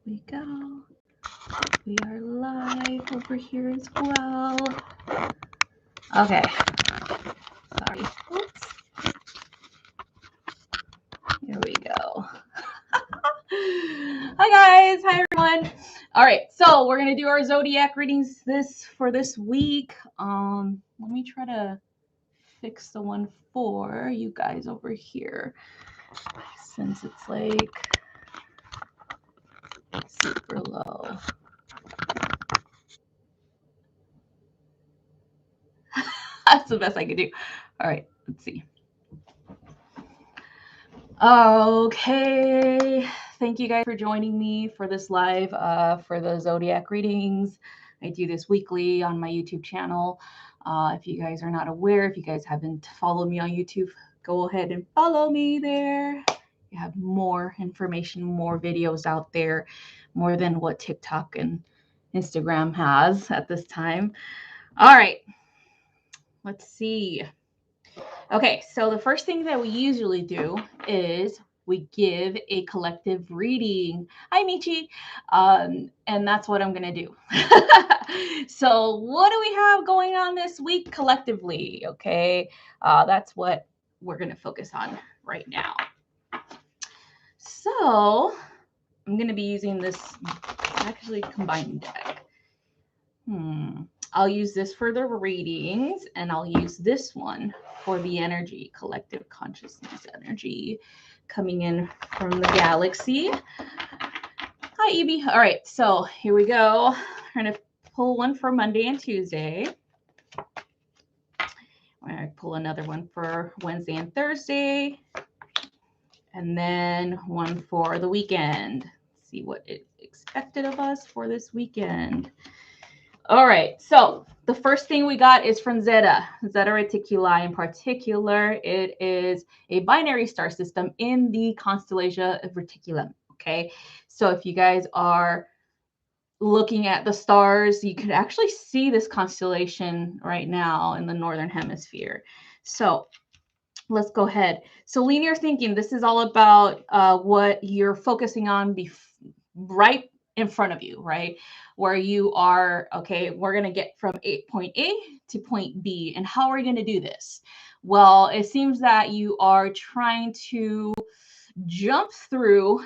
we go. We are live over here as well. Okay. Sorry. Oops. Here we go. Hi guys. Hi everyone. All right. So we're gonna do our zodiac readings for this week. Let me try to fix the one for you guys over here, since it's like super low. That's the best I could do. All right, let's see. Okay, thank you guys for joining me for this live for the zodiac readings. I do this weekly on my YouTube channel. If you guys are not aware, if you guys haven't followed me on YouTube, go ahead and follow me there. You have more information, more videos out there, more than what TikTok and Instagram has at this time. All right, let's see. Okay, so the first thing that we usually do is we give a collective reading. Hi, Michi. And that's what I'm going to do. So what do we have going on this week collectively? Okay, that's what we're going to focus on right now. So I'm going to be using this actually combined deck. I'll use this for the readings, and I'll use this one for the energy, collective consciousness energy coming in from the galaxy. Hi, Evie. All right, so here we go. We're going to pull one for Monday and Tuesday. We're going to pull another one for Wednesday and Thursday, and then one for the weekend. Let's see what is expected of us for this weekend. All right, so the first thing we got is from Zeta Reticuli in particular. It is a binary star system in the constellation of Reticulum, okay? So if you guys are looking at the stars, you can actually see this constellation right now in the Northern Hemisphere. So let's go ahead. So linear thinking, this is all about what you're focusing on right in front of you, right? Where you are, okay, we're going to get from point A to point B. And how are we going to do this? Well, it seems that you are trying to jump through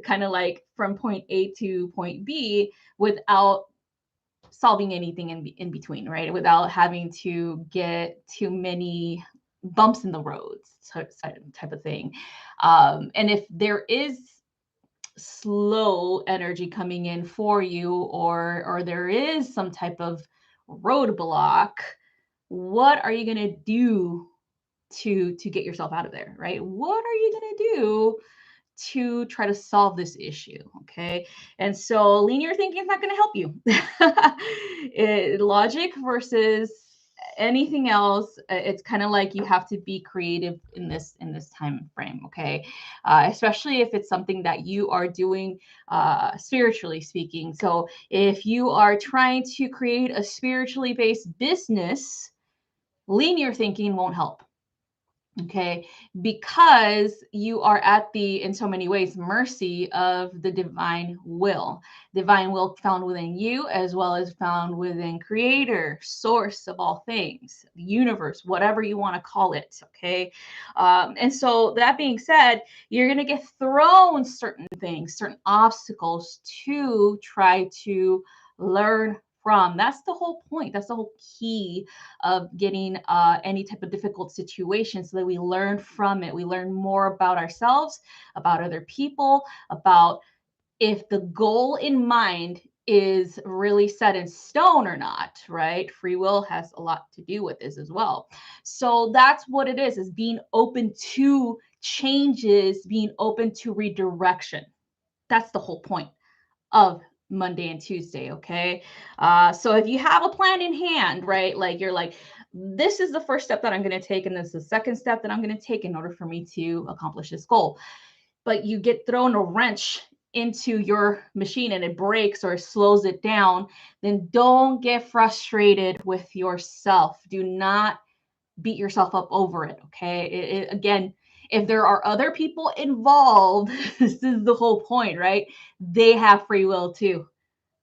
kind of like from point A to point B without solving anything in between, right? Without having to get too many bumps in the roads type of thing. And if there is slow energy coming in for you, or there is some type of roadblock, what are you going to do to get yourself out of there, right? What are you going to do to try to solve this issue? Okay, and so linear thinking is not going to help you. Logic versus anything else, it's kind of like you have to be creative in this time frame, okay? Especially if it's something that you are doing spiritually speaking. So if you are trying to create a spiritually based business, linear thinking won't help. Okay, because you are at the, in so many ways, mercy of the divine will found within you, as well as found within creator, source of all things, the universe, whatever you want to call it. Okay, and so that being said, you're going to get thrown certain things, certain obstacles to try to learn from. That's the whole point. That's the whole key of getting any type of difficult situation, so that we learn from it. We learn more about ourselves, about other people, about if the goal in mind is really set in stone or not, right? Free will has a lot to do with this as well. So that's what it is being open to changes, being open to redirection. That's the whole point of Monday and Tuesday, okay? So if you have a plan in hand, right, like you're like, this is the first step that I'm going to take, and this is the second step that I'm going to take in order for me to accomplish this goal. But you get thrown a wrench into your machine and it breaks or slows it down, then don't get frustrated with yourself. Do not beat yourself up over it, okay? Again, If there are other people involved, this is the whole point, right? They have free will too.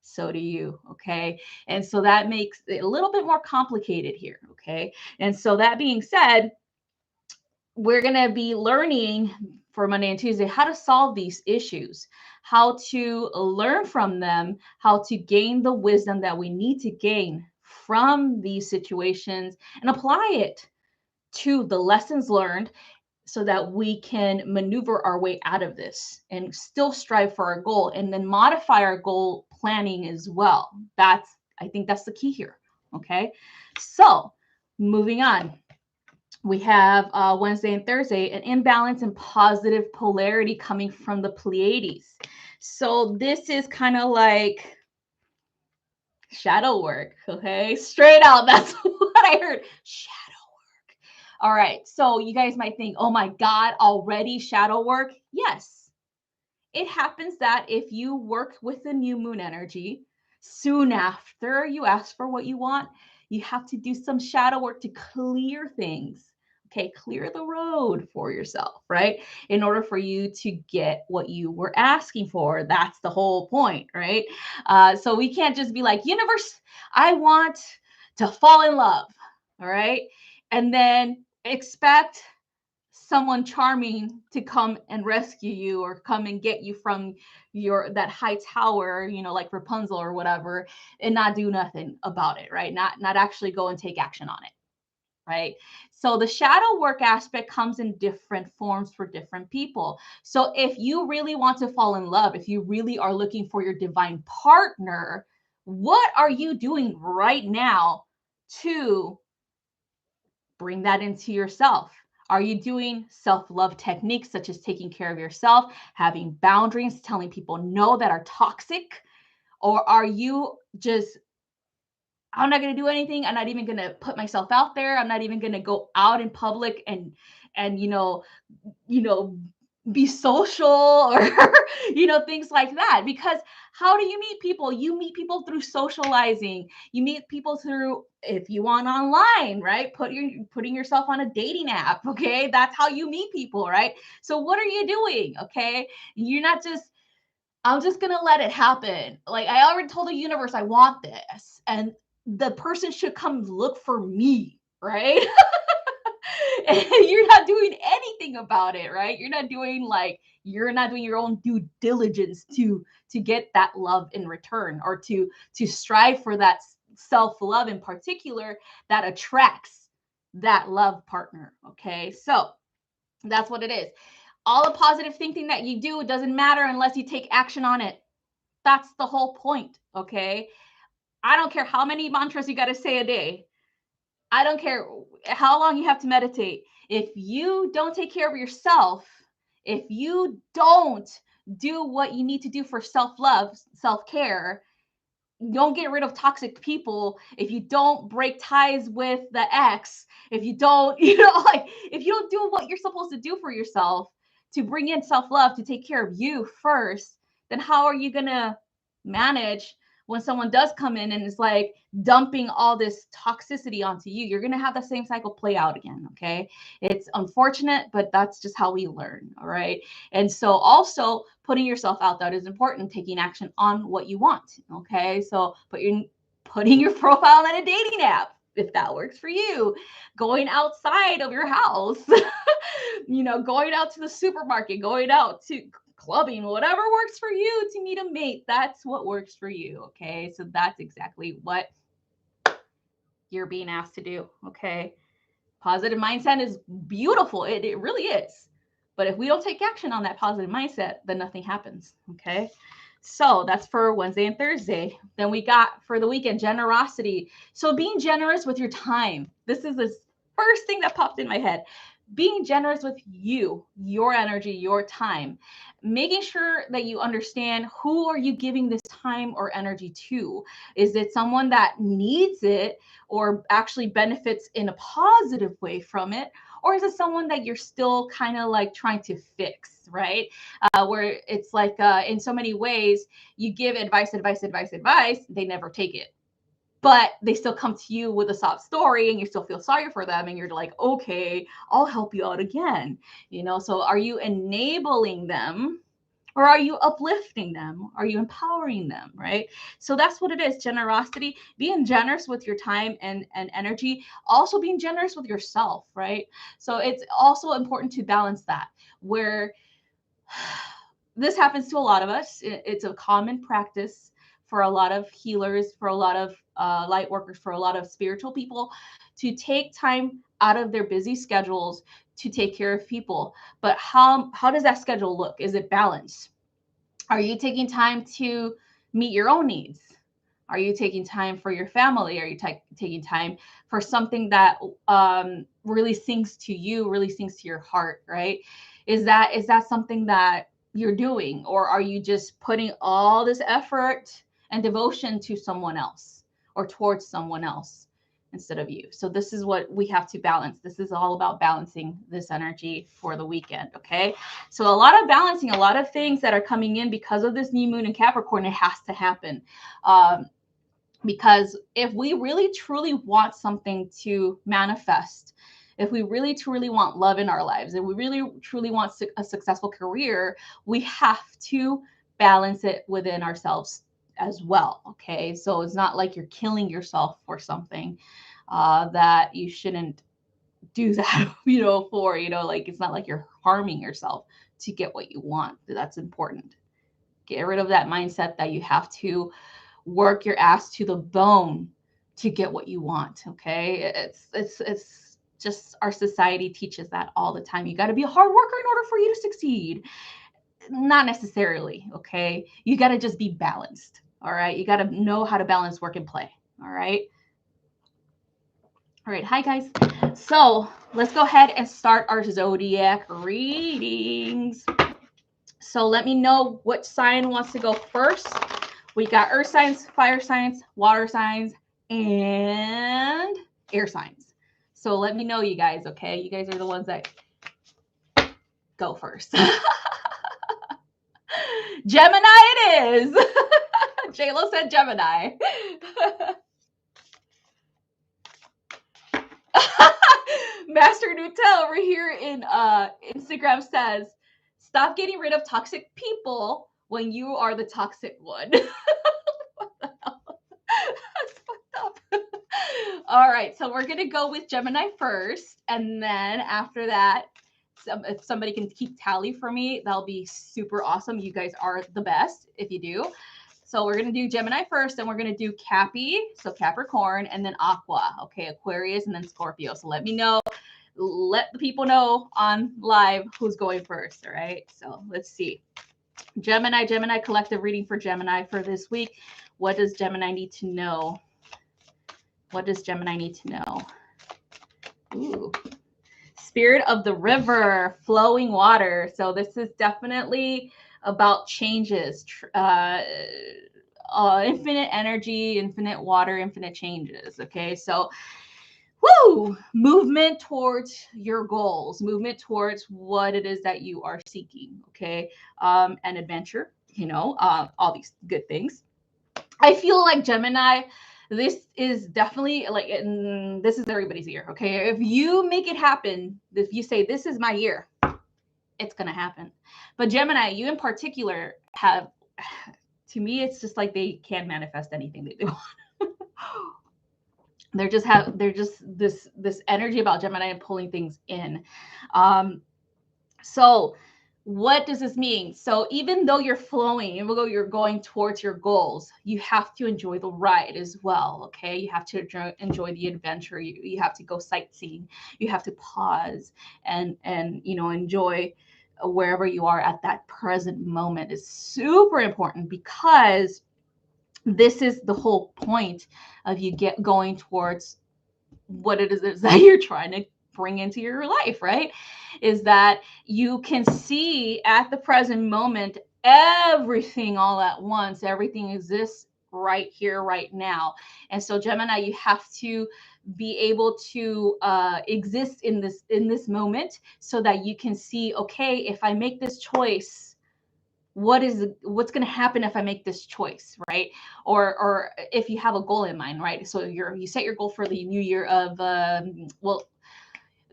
So do you, okay? And so that makes it a little bit more complicated here, okay? And so that being said, we're going to be learning for Monday and Tuesday how to solve these issues, how to learn from them, how to gain the wisdom that we need to gain from these situations and apply it to the lessons learned so that we can maneuver our way out of this and still strive for our goal and then modify our goal planning as well. I think that's the key here. Okay. So moving on, we have Wednesday and Thursday, an imbalance and positive polarity coming from the Pleiades. So this is kind of like shadow work. Okay. Straight out. That's what I heard. Shadow. All right, so you guys might think, oh my God, already shadow work? Yes, it happens that if you work with the new moon energy, soon after you ask for what you want, you have to do some shadow work to clear things. Okay, clear the road for yourself, right? In order for you to get what you were asking for. That's the whole point, right? So we can't just be like, universe, I want to fall in love, all right? And then expect someone charming to come and rescue you or come and get you from that high tower, like Rapunzel or whatever, and not do nothing about it, right? Not actually go and take action on it, right? So the shadow work aspect comes in different forms for different people. So if you really want to fall in love, if you really are looking for your divine partner, what are you doing right now to bring that into yourself? Are you doing self-love techniques such as taking care of yourself, having boundaries, telling people no that are toxic? Or are you just, I'm not going to do anything. I'm not even going to put myself out there. I'm not even going to go out in public and be social or things like that. Because how do you meet people? You meet people through socializing. You meet people through, if you want, online, right? Putting yourself on a dating app. Okay, that's how you meet people, right? So what are you doing? Okay, you're not just, I'm just gonna let it happen. Like, I already told the universe I want this, and the person should come look for me, right? And you're not doing anything about it, right? You're not doing your own due diligence to get that love in return, or to strive for that self-love in particular that attracts that love partner. Okay, so that's what it is. All the positive thinking that you do, it doesn't matter unless you take action on it. That's the whole point. Okay, I don't care how many mantras you got to say a day. I don't care how long you have to meditate. If you don't take care of yourself, if you don't do what you need to do for self-love, self-care, don't get rid of toxic people, if you don't break ties with the ex, if you don't, if you don't do what you're supposed to do for yourself to bring in self-love, to take care of you first, then how are you going to manage when someone does come in and is like dumping all this toxicity onto you? You're going to have the same cycle play out again. Okay. It's unfortunate, but that's just how we learn. All right. And so also putting yourself out there is important, taking action on what you want. Okay. So putting your profile on a dating app, if that works for you, going outside of your house, going out to the supermarket, going out to clubbing, whatever works for you to meet a mate. That's what works for you. Okay. So that's exactly what you're being asked to do. Okay. Positive mindset is beautiful. It really is. But if we don't take action on that positive mindset, then nothing happens. Okay. So that's for Wednesday and Thursday. Then we got for the weekend, generosity. So being generous with your time. This is the first thing that popped in my head. Being generous with you, your energy, your time, making sure that you understand who are you giving this time or energy to. Is it someone that needs it or actually benefits in a positive way from it? Or is it someone that you're still kind of like trying to fix, right? Where it's like in so many ways, you give advice, they never take it. but they still come to you with a sob story and you still feel sorry for them and you're like, okay, I'll help you out again. So are you enabling them, or are you uplifting them? Are you empowering them, right? So that's what it is. Generosity, being generous with your time and energy, also being generous with yourself, right? So it's also important to balance that, where this happens to a lot of us. It's a common practice for a lot of healers, for a lot of light workers, for a lot of spiritual people, to take time out of their busy schedules to take care of people. But how does that schedule look? Is it balanced? Are you taking time to meet your own needs? Are you taking time for your family? Are you taking time for something that really sings to you, really sings to your heart, right? Is that something that you're doing? Or are you just putting all this effort and devotion to someone else or towards someone else instead of you? So this is what we have to balance. This is all about balancing this energy for the weekend, okay? So a lot of balancing, a lot of things that are coming in because of this new moon in Capricorn. It has to happen. Because if we really truly want something to manifest, if we really truly want love in our lives, if we really truly want a successful career, we have to balance it within ourselves as well. Okay, so it's not like you're killing yourself for something that you shouldn't do that, for, like, it's not like you're harming yourself to get what you want. That's important. Get rid of that mindset that you have to work your ass to the bone to get what you want. Okay, it's just, our society teaches that all the time. You got to be a hard worker in order for you to succeed. Not necessarily. Okay, you got to just be balanced. All right, you got to know how to balance work and play. All right. All right, hi guys. So let's go ahead and start our zodiac readings. So let me know what sign wants to go first. We got earth signs, fire signs, water signs, and air signs. So let me know, you guys, okay? You guys are the ones that go first. Gemini it is. J-Lo said Gemini. Master Nutel over here in Instagram says, stop getting rid of toxic people when you are the toxic one. What the hell? That's fucked up. All right, so we're gonna go with Gemini first, and then after that, if somebody can keep tally for me, that'll be super awesome. You guys are the best if you do. So we're gonna do Gemini first, and we're gonna do Cappy, so Capricorn, and then Aqua, okay, Aquarius, and then Scorpio. So let me know, let the people know on live who's going first. All right, so let's see. Gemini collective reading for Gemini for this week. What does Gemini need to know? What does Gemini need to know? Ooh. Spirit of the river, flowing water. So this is definitely about changes, infinite energy, infinite water, infinite changes. Okay, so movement towards your goals, movement towards what it is that you are seeking. Okay, and adventure, all these good things. I feel like Gemini, this is definitely like, this is everybody's year. Okay, if you make it happen, if you say this is my year, it's gonna happen. But Gemini, you in particular have, to me, it's just like they can manifest anything they do. They're just this energy about Gemini and pulling things in. So what does this mean? So even though you're flowing, even though you're going towards your goals, you have to enjoy the ride as well. Okay, you have to enjoy the adventure. You have to go sightseeing. You have to pause and enjoy wherever you are at that present moment. Is super important, because this is the whole point of you going towards what it is that you're trying to bring into your life, right? Is that you can see at the present moment everything all at once. Everything exists right here, right now. And so Gemini, you have to be able to exist in this moment so that you can see, okay, if I make this choice, what's going to happen if I make this choice, right? Or if you have a goal in mind, right? So you set your goal for the new year of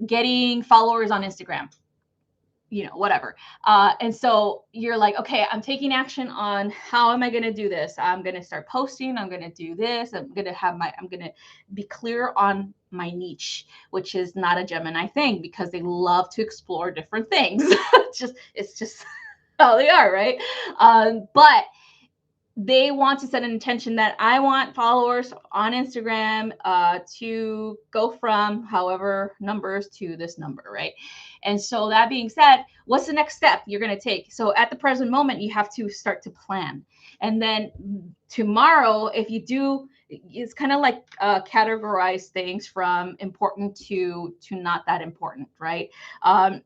getting followers on Instagram, whatever. And so you're like, okay, I'm taking action on how am I going to do this? I'm going to start posting. I'm going to do this. I'm going to be clear on my niche, which is not a Gemini thing because they love to explore different things. it's just how they are, right? But they want to set an intention that I want followers on Instagram to go from however numbers to this number, right? And so that being said, what's the next step you're going to take? So at the present moment, you have to start to plan. And then tomorrow, if you do, it's kind of like categorize things from important to not that important, right? And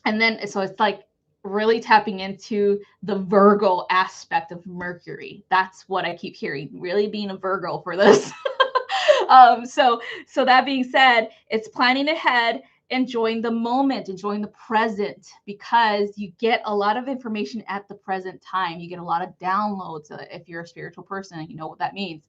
then, so it's like really tapping into the Virgo aspect of Mercury. That's what I keep hearing, really being a Virgo for this. So that being said, it's planning ahead, enjoying the moment, enjoying the present, because you get a lot of information at the present time. You get a lot of downloads. If you're a spiritual person, you know what that means.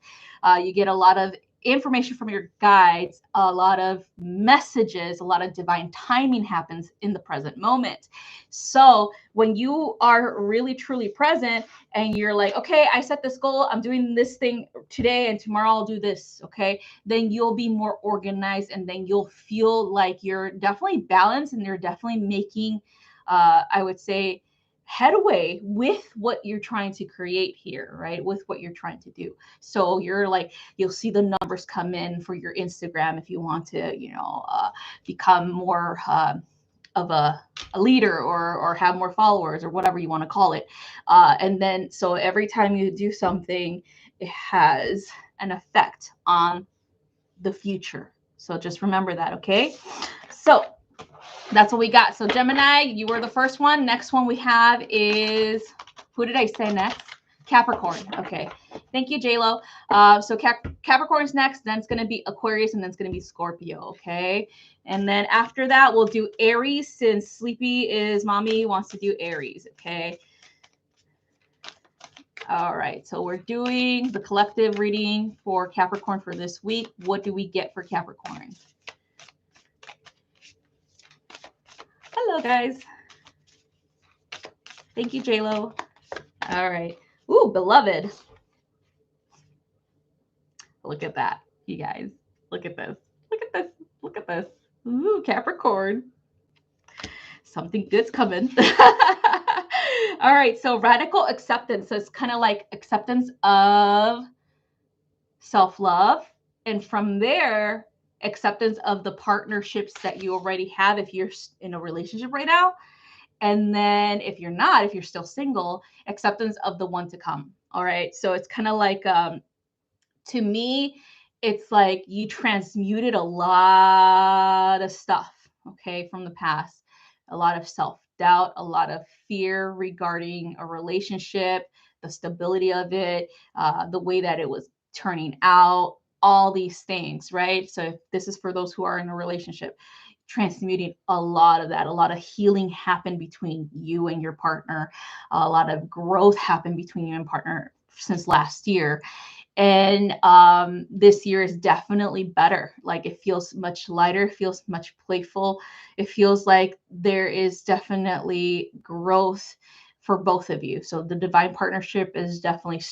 You get a lot of information from your guides, a lot of messages, a lot of divine timing happens in the present moment. So when you are really truly present and you're like, okay, I set this goal, I'm doing this thing today and tomorrow I'll do this, okay, then you'll be more organized and then you'll feel like you're definitely balanced and you're definitely making, I would say, headway with what you're trying to create here, right? With what you're trying to do. So you're like, you'll see the numbers come in for your Instagram if you want to, become more of a leader or have more followers or whatever you want to call it. And then, so every time you do something, it has an effect on the future. So just remember that, okay? So that's what we got. So Gemini, you were the first one. Next one we have is, who did I say next? Capricorn. Okay. Thank you, JLo. So Capricorn's next. Then it's going to be Aquarius, and then it's going to be Scorpio. Okay. And then after that, we'll do Aries, since Sleepy is mommy wants to do Aries. Okay. All right. So we're doing the collective reading for Capricorn for this week. What do we get for Capricorn? Hello, guys. Thank you, JLo. All right. Ooh, beloved. Look at that, you guys. Look at this. Look at this. Look at this. Ooh, Capricorn. Something good's coming. All right. So radical acceptance. So it's kind of like acceptance of self-love. And from there, acceptance of the partnerships that you already have if you're in a relationship right now. And then if you're not, if you're still single, acceptance of the one to come. All right. So it's kind of like, to me, it's like you transmuted a lot of stuff, okay, from the past, a lot of self-doubt, a lot of fear regarding a relationship, the stability of it, the way that it was turning out, all these things, right? So if this is for those who are in a relationship, transmuting a lot of that, a lot of healing happened between you and your partner, a lot of growth happened between you and partner since last year. And this year is definitely better. Like it feels much lighter, feels much playful. It feels like there is definitely growth for both of you. So the divine partnership is definitely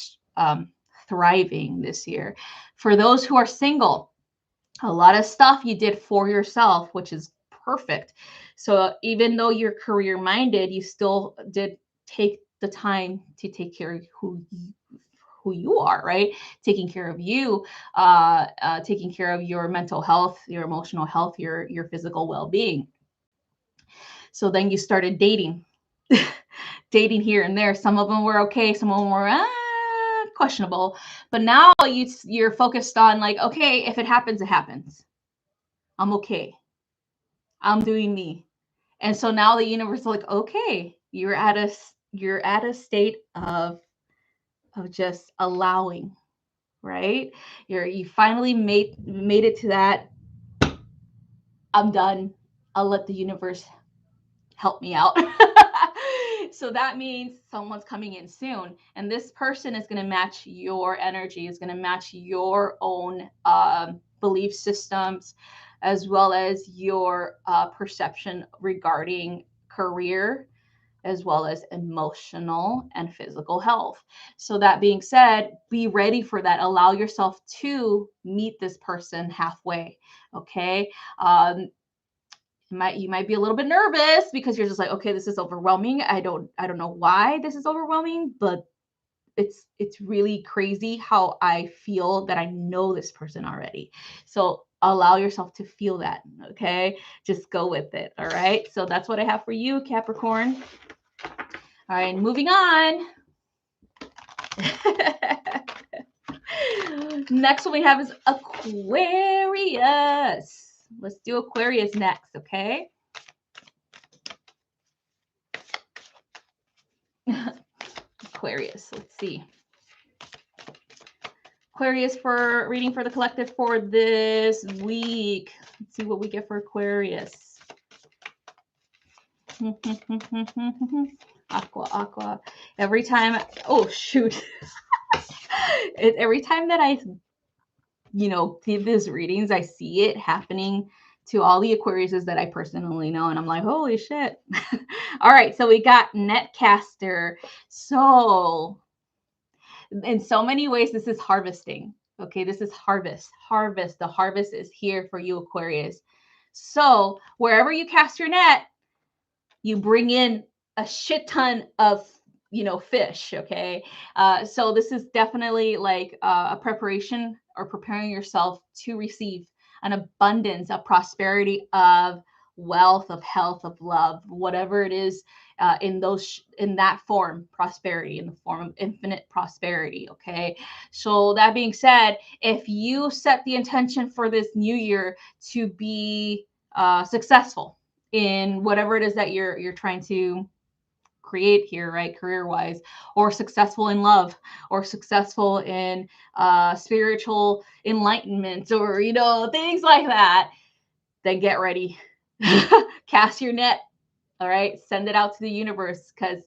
thriving this year. For those who are single, a lot of stuff you did for yourself, which is perfect. So even though you're career minded, you still did take the time to take care of who you are, right? Taking care of you, taking care of your mental health, your emotional health, your physical well-being. So then you started dating, dating here and there. Some of them were okay, some of them were questionable. But now you're focused on like, okay, if it happens, it happens. I'm okay. I'm doing me. And so now the universe is like, okay, you're at a state of just allowing, right? You finally made it to that. I'm done. I'll let the universe help me out. So that means someone's coming in soon. And this person is going to match your energy, is going to match your own belief systems, as well as your perception regarding career, as well as emotional and physical health. So that being said, be ready for that. Allow yourself to meet this person halfway. Okay. You might be a little bit nervous because you're just like, okay, this is overwhelming. I don't know why this is overwhelming, but it's really crazy how I feel that I know this person already. So allow yourself to feel that. Okay. Just go with it. All right. So that's what I have for you, Capricorn. All right, moving on. Next one we have is Aquarius. Let's do Aquarius next, okay? Aquarius, let's see. Aquarius for reading for the collective for this week. Let's see what we get for Aquarius. Aqua. Every time, oh shoot. Every time that I, give these readings, I see it happening to all the Aquariuses that I personally know. And I'm like, holy shit. All right. So we got Netcaster. So in so many ways, this is harvesting. Okay. This is harvest. The harvest is here for you, Aquarius. So wherever you cast your net, you bring in a shit ton of fish. Okay. So this is definitely like a preparation or preparing yourself to receive an abundance, of prosperity, of wealth, of health, of love, whatever it is, in that form, prosperity, in the form of infinite prosperity. Okay. So that being said, if you set the intention for this new year to be successful in whatever it is that you're trying to create here, right, career-wise, or successful in love, or successful in spiritual enlightenment, or things like that, then get ready. Cast your net. All right, send it out to the universe, because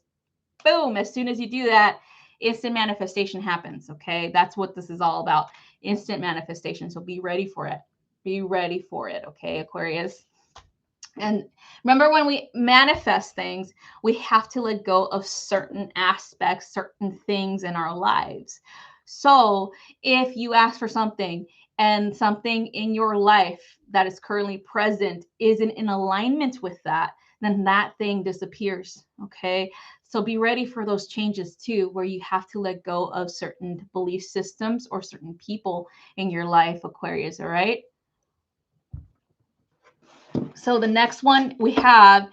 boom, as soon as you do that, instant manifestation happens. Okay, that's what this is all about, instant manifestation. So be ready for it. Okay, Aquarius. And remember, when we manifest things, we have to let go of certain aspects, certain things in our lives. So if you ask for something and something in your life that is currently present isn't in alignment with that, then that thing disappears. Okay. So be ready for those changes too, where you have to let go of certain belief systems or certain people in your life, Aquarius. All right. So the next one we have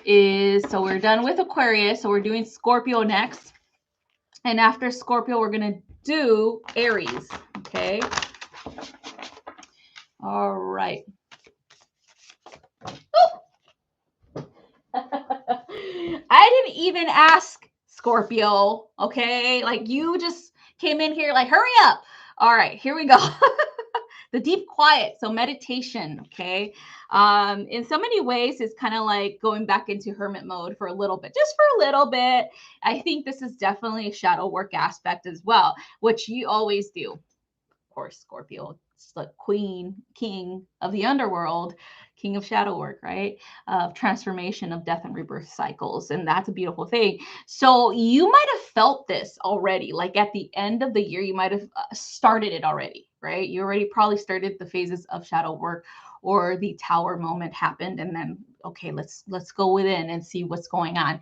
is, so we're done with Aquarius. So we're doing Scorpio next. And after Scorpio, we're going to do Aries. Okay. All right. I didn't even ask Scorpio. Okay. Like, you just came in here like, hurry up. All right, here we go. The deep quiet. So meditation. Okay. In so many ways, it's kind of like going back into hermit mode for a little bit, just for a little bit. I think this is definitely a shadow work aspect as well, which you always do. Of course, Scorpio, it's the king of the underworld, king of shadow work, right? Of transformation, of death and rebirth cycles. And that's a beautiful thing. So you might have felt this already. Like at the end of the year, you might have started it already, right? You already probably started the phases of shadow work, or the tower moment happened. And then, okay, let's go within and see what's going on.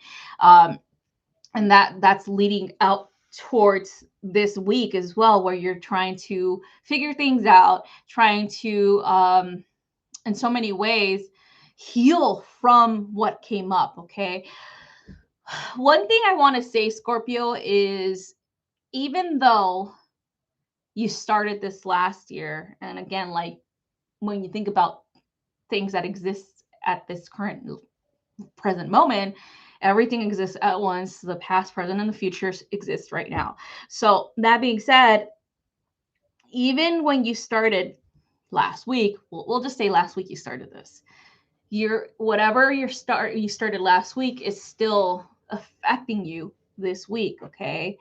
And that's leading out towards this week as well, where you're trying to figure things out, trying to, in so many ways, heal from what came up. Okay. One thing I want to say, Scorpio, is even though you started this last year, and again, like when you think about things that exist at this present moment, everything exists at once. The past, present, and the future exist right now. So that being said, even when you started last week, we'll just say last week you started this. You started last week is still affecting you this week, okay?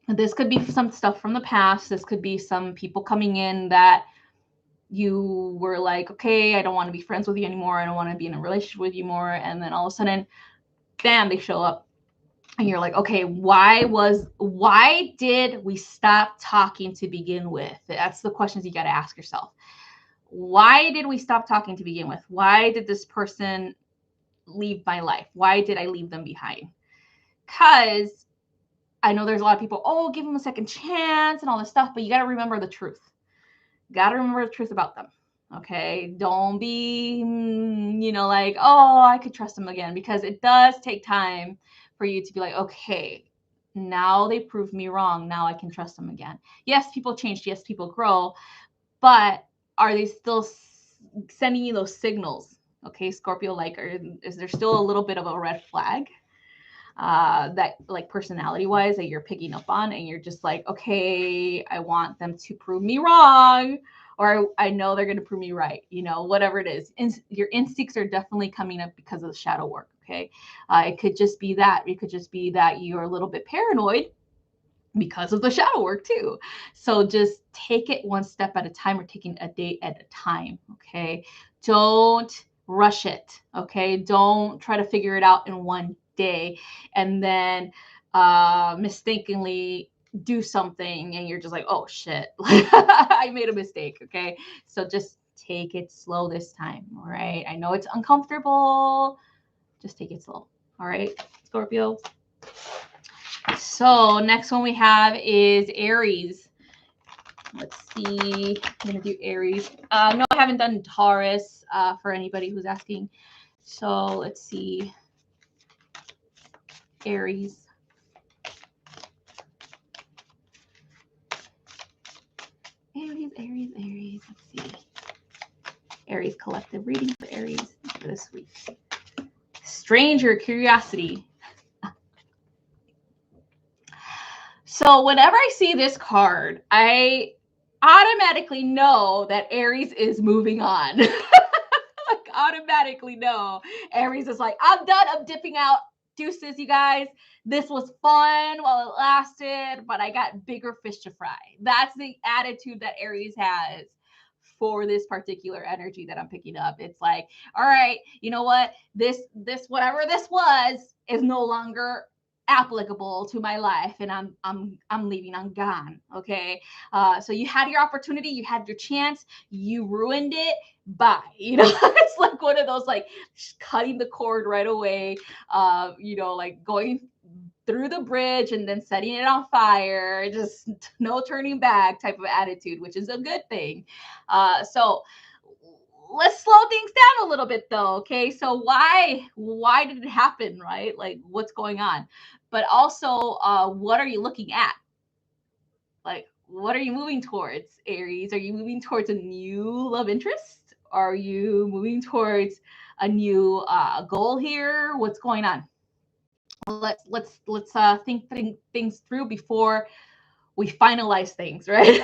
This could be some stuff from the past. This could be some people coming in that you were like, okay, I don't want to be friends with you anymore. I don't want to be in a relationship with you more. And then all of a sudden, bam, they show up. And you're like, okay, why did we stop talking to begin with? That's the questions you got to ask yourself. Why did we stop talking to begin with? Why did this person leave my life? Why did I leave them behind? Because I know there's a lot of people, oh, give them a second chance and all this stuff, but you got to remember the truth. Got to remember the truth about them. Okay. Don't be, like, oh, I could trust them again, because it does take time for you to be like, okay, now they proved me wrong. Now I can trust them again. Yes, people change. Yes, people grow, but are they still sending you those signals? Okay, Scorpio, like, is there still a little bit of a red flag that, like, personality wise, that you're picking up on, and you're just like, okay, I want them to prove me wrong, or I know they're going to prove me right, whatever it is. Your instincts are definitely coming up because of the shadow work. Okay. It could just be that. It could just be that you're a little bit paranoid because of the shadow work too. So just take it one step at a time, or taking a day at a time. Okay. Don't rush it. Okay. Don't try to figure it out in one day and then mistakenly do something and you're just like, oh shit, I made a mistake. Okay. So just take it slow this time. All right. I know it's uncomfortable. Just take it slow. All right, Scorpio. So next one we have is Aries. Let's see. I'm going to do Aries. No, I haven't done Taurus for anybody who's asking. So let's see. Aries. Aries. Let's see. Aries collective reading for Aries for this week. Stranger curiosity. So whenever I see this card, I automatically know that Aries is moving on. Like, automatically know. Aries is like, I'm done. I'm dipping out. Deuces, you guys. This was fun while it lasted, but I got bigger fish to fry. That's the attitude that Aries has for this particular energy that I'm picking up. It's like, all right, you know what? This whatever this was is no longer applicable to my life, and I'm leaving. I'm gone. Okay. So you had your opportunity, you had your chance, you ruined it. Bye. It's like one of those, like, cutting the cord right away. Like going through the bridge and then setting it on fire, just no turning back type of attitude, which is a good thing. So let's slow things down a little bit though. Okay. So why did it happen? Right? Like, what's going on? But also, what are you looking at? Like, what are you moving towards, Aries? Are you moving towards a new love interest? Are you moving towards a new goal here? What's going on? Let's think things through before we finalize things, right?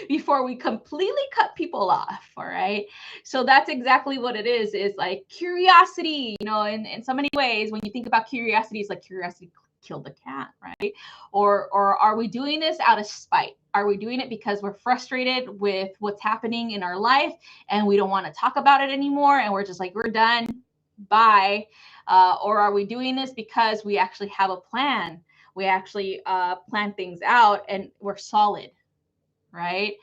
Before we completely cut people off. All right. So that's exactly what it is like curiosity, in so many ways. When you think about curiosity, it's like curiosity killed the cat, right? Or are we doing this out of spite? Are we doing it because we're frustrated with what's happening in our life and we don't want to talk about it anymore, and we're just like, we're done, bye? Or are we doing this because we actually have a plan? We actually plan things out and we're solid, right?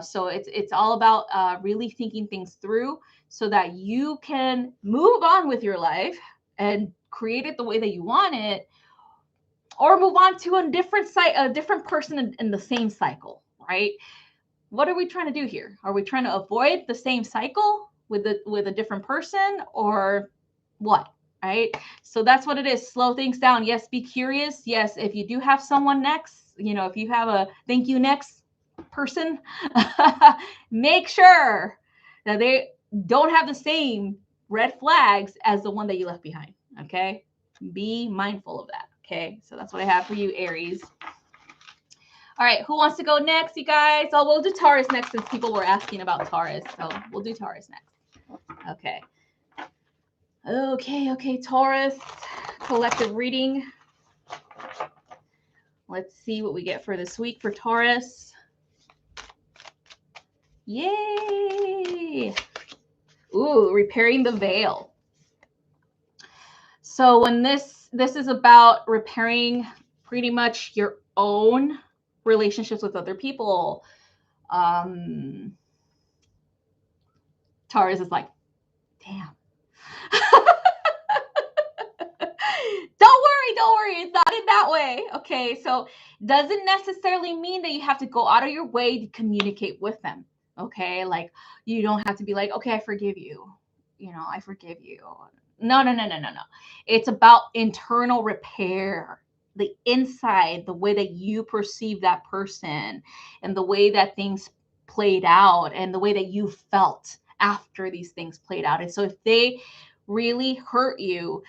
So it's all about really thinking things through so that you can move on with your life and create it the way that you want it, or move on to a different person in the same cycle, right? What are we trying to do here? Are we trying to avoid the same cycle with a different person, or what? Right? So that's what it is. Slow things down. Yes, be curious. Yes, if you do have someone next, if you have a thank you next person, make sure that they don't have the same red flags as the one that you left behind. Okay? Be mindful of that. Okay? So that's what I have for you, Aries. All right, who wants to go next, you guys? Oh, we'll do Taurus next since people were asking about Taurus. So we'll do Taurus next. Okay. Okay, Taurus, collective reading. Let's see what we get for this week for Taurus. Yay! Ooh, repairing the veil. So when this is about repairing pretty much your own relationships with other people. Taurus is like, damn. Don't worry. It's not in that way. Okay, so doesn't necessarily mean that you have to go out of your way to communicate with them. Okay, like you don't have to be like, okay, I forgive you. I forgive you. No. It's about internal repair, the inside, the way that you perceive that person, and the way that things played out, and the way that you felt after these things played out. And so if they really hurt you,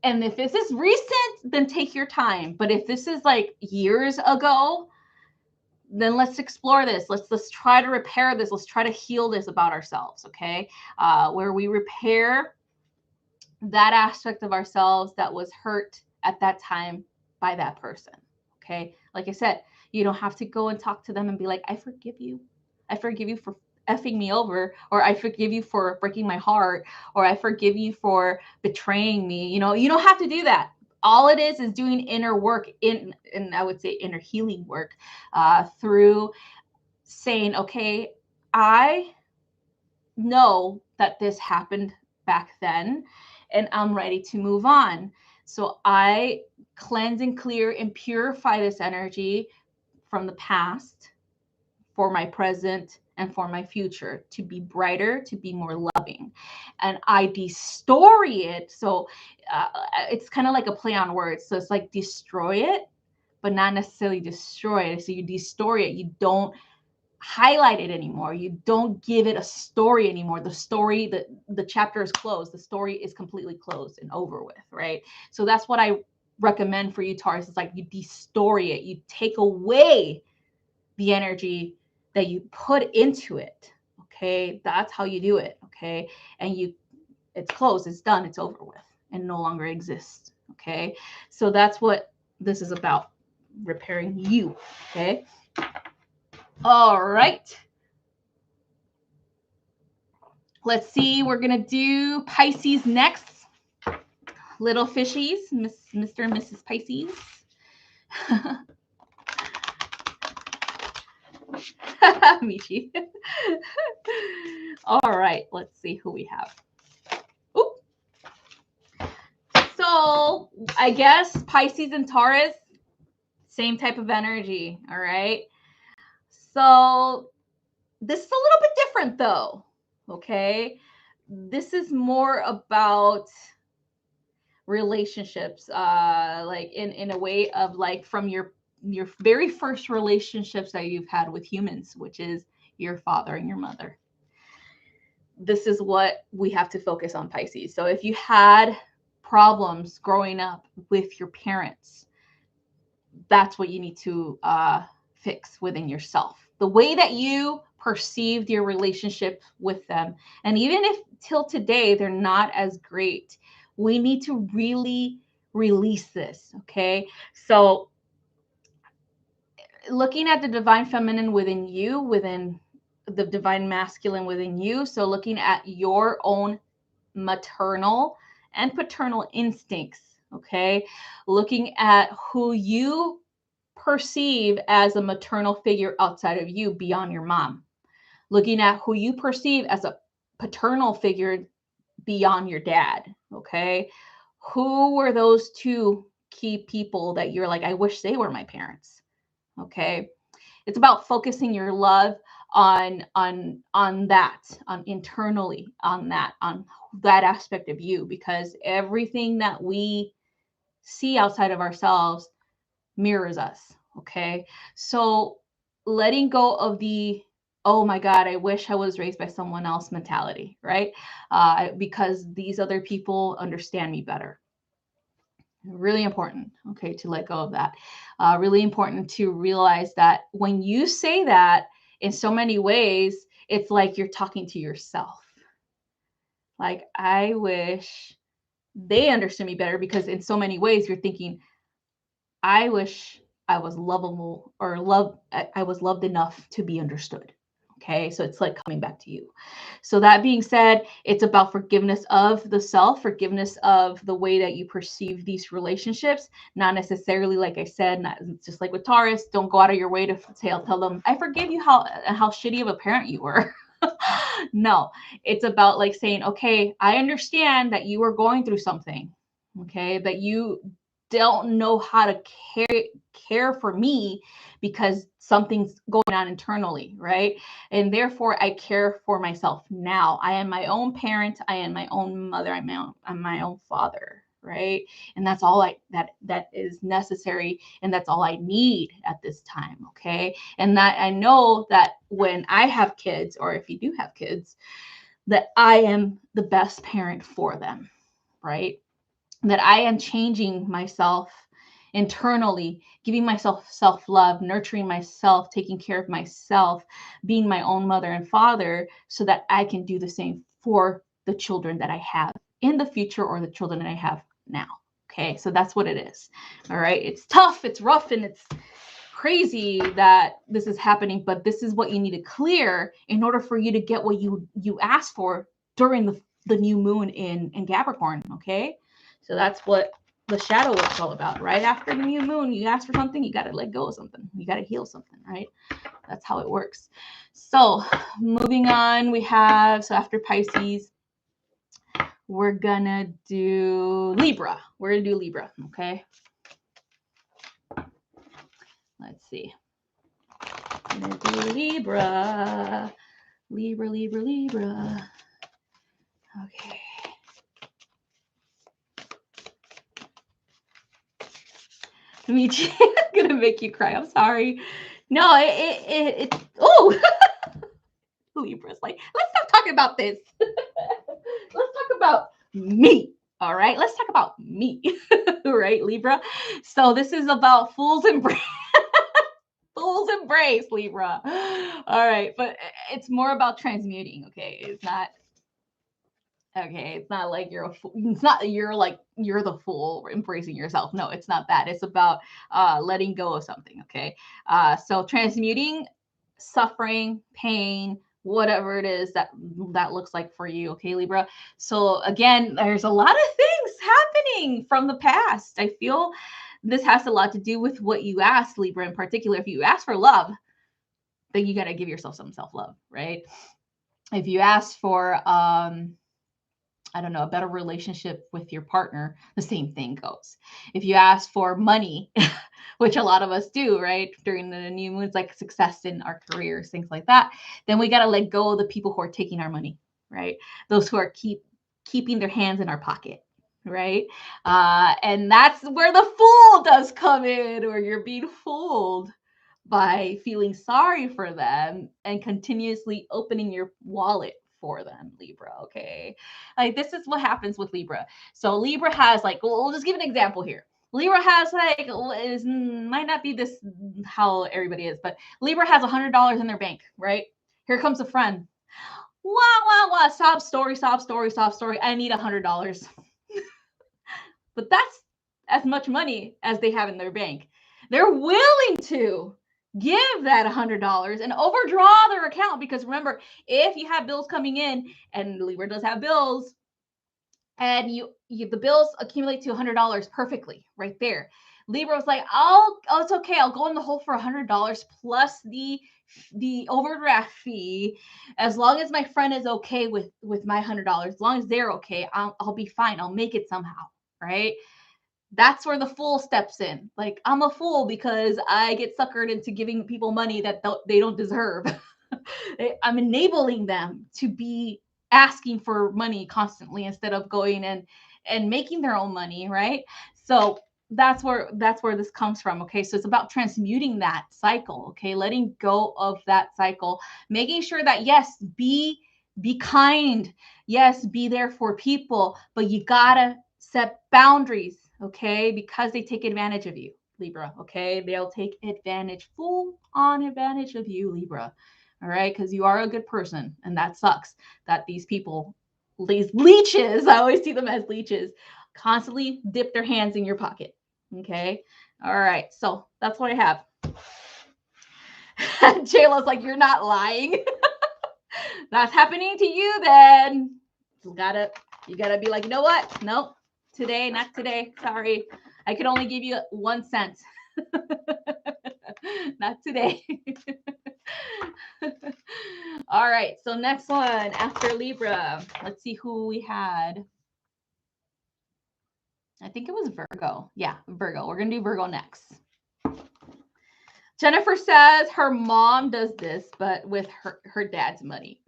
and if this is recent, then take your time. But if this is like years ago, then let's explore this. Let's try to repair this. Let's try to heal this about ourselves, okay? Where we repair that aspect of ourselves that was hurt at that time by that person, okay? Like I said, you don't have to go and talk to them and be like, I forgive you. I forgive you for effing me over, or I forgive you for breaking my heart, or I forgive you for betraying me. You don't have to do that. All it is doing inner work, and I would say inner healing work, through saying, okay, I know that this happened back then, and I'm ready to move on. So I cleanse and clear and purify this energy from the past for my present and for my future, to be brighter, to be more loving. And I destory it. So it's kind of like a play on words. So it's like destroy it, but not necessarily destroy it. So you destory it. You don't highlight it anymore. You don't give it a story anymore. The chapter is closed. The story is completely closed and over with, right? So that's what I recommend for you, Taurus. It's like you destory it. You take away the energy that you put into it. Okay, that's how you do it. Okay, and it's closed, it's done, it's over with, and no longer exists. Okay, so that's what this is about, repairing you. Okay, all right. Let's see, we're gonna do Pisces next. Little fishies, Mr. and Mrs. Pisces. Michi. All right, let's see who we have. Ooh. So I guess Pisces and Taurus, same type of energy. All right. So this is a little bit different though. Okay. This is more about relationships, like in a way of like from your very first relationships that you've had with humans, which is your father and your mother. This is what we have to focus on, Pisces. So if you had problems growing up with your parents, that's what you need to fix within yourself. The way that you perceived your relationship with them, and even if till today they're not as great, we need to really release this, okay? So looking at the divine feminine within you, within the divine masculine within you, so looking at your own maternal and paternal instincts, okay? Looking at who you perceive as a maternal figure outside of you beyond your mom. Looking at who you perceive as a paternal figure beyond your dad, okay? Who were those two key people that you're like, I wish they were my parents, okay? It's about focusing your love on that, on internally, on that aspect of you, because everything that we see outside of ourselves mirrors us. Okay, so letting go of the, oh my God, I wish I was raised by someone else mentality, right? Because these other people understand me better. Really important, okay, to let go of that. Really important to realize that when you say that, in so many ways, it's like you're talking to yourself. Like, I wish they understood me better, because in so many ways you're thinking, I wish I was lovable, or I was loved enough to be understood. Okay. So it's like coming back to you. So that being said, it's about forgiveness of the self, forgiveness of the way that you perceive these relationships. Not necessarily, like I said, not just like with Taurus, don't go out of your way to tell them, I forgive you how shitty of a parent you were. No, it's about like saying, okay, I understand that you were going through something. Okay. That you don't know how to care for me because something's going on internally, right? And therefore I care for myself now. I am my own parent, I am my own mother, I'm my own father, right? And that's all that is necessary, and that's all I need at this time, okay? And that I know that when I have kids, or if you do have kids, that I am the best parent for them, right? That I am changing myself internally, giving myself self-love, nurturing myself, taking care of myself, being my own mother and father, so that I can do the same for the children that I have in the future, or the children that I have now. Okay, so that's what it is. All right, it's tough, it's rough, and it's crazy that this is happening, but this is what you need to clear in order for you to get what you asked for during the new moon in Capricorn. Okay, so that's what the shadow work's all about. Right after the new moon, you ask for something, you got to let go of something, you got to heal something, right? That's how it works. So moving on, we have, so after Pisces, we're gonna do Libra. Okay, let's see. I'm gonna do Libra. Okay. Me too. I'm gonna make you cry. I'm sorry. No, oh, Libra's like, let's stop talking about this. Let's talk about me. All right, let's talk about me. Right, Libra. So this is about fool's embrace. Fool's embrace, Libra. All right, but it's more about transmuting. Okay, it's not. Okay, it's not like you're a fool. It's not you're like you're the fool embracing yourself. No, it's not that. It's about letting go of something. Okay, so transmuting suffering, pain, whatever it is that looks like for you. Okay, Libra. So again, there's a lot of things happening from the past. I feel this has a lot to do with what you asked, Libra, in particular. If you ask for love, then you got to give yourself some self-love, right? If you ask for I don't know, a better relationship with your partner, the same thing goes. If you ask for money, which a lot of us do, right? During the new moons, like success in our careers, things like that, then we got to let go of the people who are taking our money, right? Those who are keeping their hands in our pocket, right? And that's where the fool does come in, or you're being fooled by feeling sorry for them and continuously opening your wallet for them, Libra. Okay. Like, this is what happens with Libra. So Libra has, like, we'll just give an example here. Libra has, like, might not be this how everybody is, but Libra has $100 in their bank, right? Here comes a friend. Wah. Sob story. I need $100. But that's as much money as they have in their bank. They're willing to give that $100 and overdraw their account, because remember, if you have bills coming in, and Libra does have bills, and the bills accumulate to $100 perfectly right there, Libra was like, oh, it's okay, I'll go in the hole for $100 plus the overdraft fee, as long as my friend is okay with my $100, as long as they're okay, I'll be fine, I'll make it somehow, right? That's where the fool steps in. Like, I'm a fool because I get suckered into giving people money that they don't deserve. I'm enabling them to be asking for money constantly instead of going and making their own money, right? So that's where this comes from. Okay, so it's about transmuting that cycle. Okay, letting go of that cycle, making sure that, yes, be kind, yes, be there for people, but you gotta set boundaries. Okay, because they take advantage of you, Libra. Okay, they'll take advantage, full on advantage of you, Libra. All right, because you are a good person, and that sucks that these people these leeches, I always see them as leeches, constantly dip their hands in your pocket. Okay. All right. So that's what I have. Jayla's like, you're not lying. That's happening to you then. You gotta be like, you know what? Nope. Today, not today. Sorry. I could only give you 1 cent. Not today. All right. So next one after Libra. Let's see who we had. I think it was Virgo. Yeah, Virgo. We're going to do Virgo next. Jennifer says her mom does this, but with her dad's money.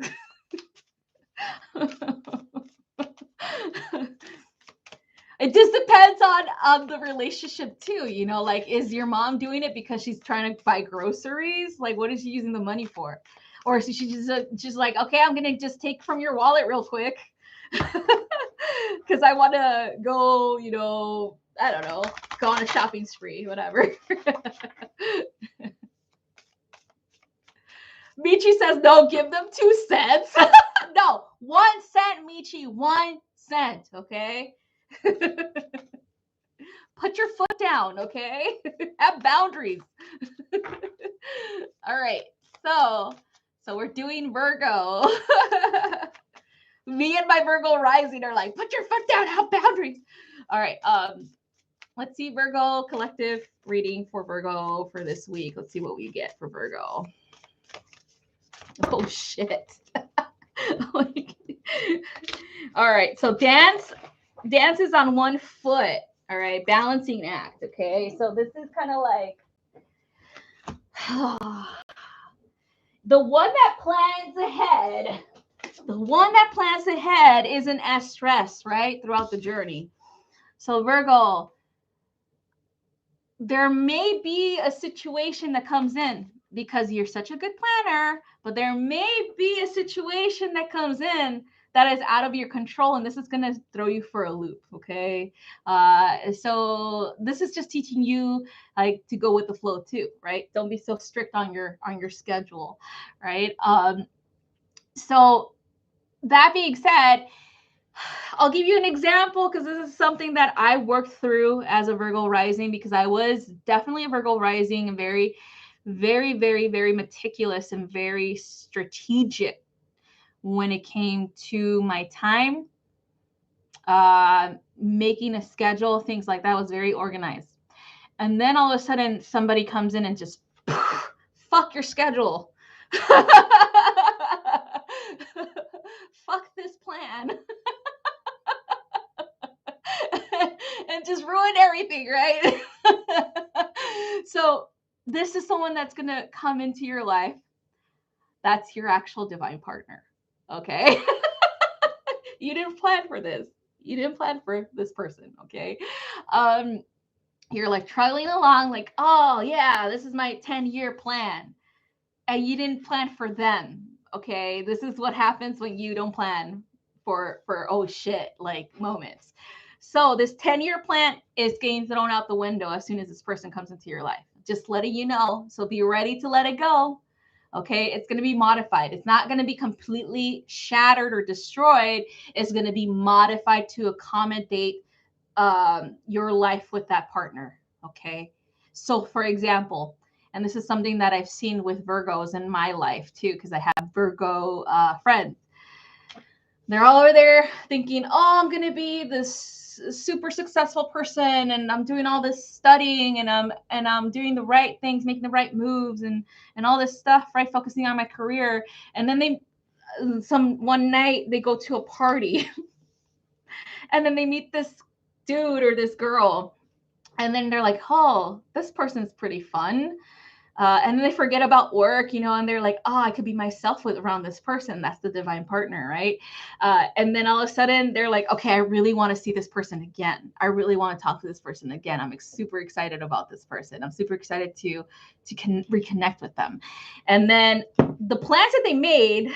It just depends on the relationship too. You know, like, is your mom doing it because she's trying to buy groceries? Like, what is she using the money for? Or is she just like, okay, I'm going to just take from your wallet real quick because I want to go, you know, I don't know, go on a shopping spree, whatever. Michi says, no, give them 2 cents. No, 1 cent, Michi, 1 cent, okay? Put your foot down, okay? Have boundaries. All right, so we're doing Virgo. Me and my Virgo rising are like, put your foot down, have boundaries. All right, let's see Virgo collective reading for Virgo for this week. Let's see what we get for Virgo. Oh, shit. All right, so dance is on 1 foot. All right, balancing act. Okay, so this is kind of like the one that plans ahead. The one that plans ahead isn't as stressed, right, throughout the journey. So Virgo, there may be a situation that comes in because you're such a good planner, but there may be a situation that comes in that is out of your control, and this is going to throw you for a loop. Okay. So this is just teaching you like to go with the flow too, right? Don't be so strict on your schedule, right? So that being said, I'll give you an example because this is something that I worked through as a Virgo rising, because I was definitely a Virgo rising and very, very, very, very meticulous and very strategic when it came to my time, making a schedule, things like that. Was very organized. And then all of a sudden somebody comes in and just fuck your schedule. Fuck this plan. And just ruin everything, right? So this is someone that's going to come into your life. That's your actual divine partner. Okay. You didn't plan for this. You didn't plan for this person. Okay. You're like traveling along like, oh yeah, this is my 10-year plan. And you didn't plan for them. Okay. This is what happens when you don't plan for oh shit, like moments. So this 10-year plan is getting thrown out the window as soon as this person comes into your life. Just letting you know. So be ready to let it go. Okay. It's going to be modified. It's not going to be completely shattered or destroyed. It's going to be modified to accommodate your life with that partner. Okay. So for example, and this is something that I've seen with Virgos in my life too, because I have Virgo friends. They're all over there thinking, oh, I'm going to be this super successful person, and I'm doing all this studying, and I'm doing the right things, making the right moves, and all this stuff, right? Focusing on my career. And then one night they go to a party and then they meet this dude or this girl, and then they're like, oh, this person's pretty fun. And then they forget about work, you know, and they're like, oh, I could be myself around this person. That's the divine partner, right? And then all of a sudden they're like, okay, I really want to see this person again. I really want to talk to this person again. I'm super excited about this person. I'm super excited to reconnect with them. And then the plans that they made,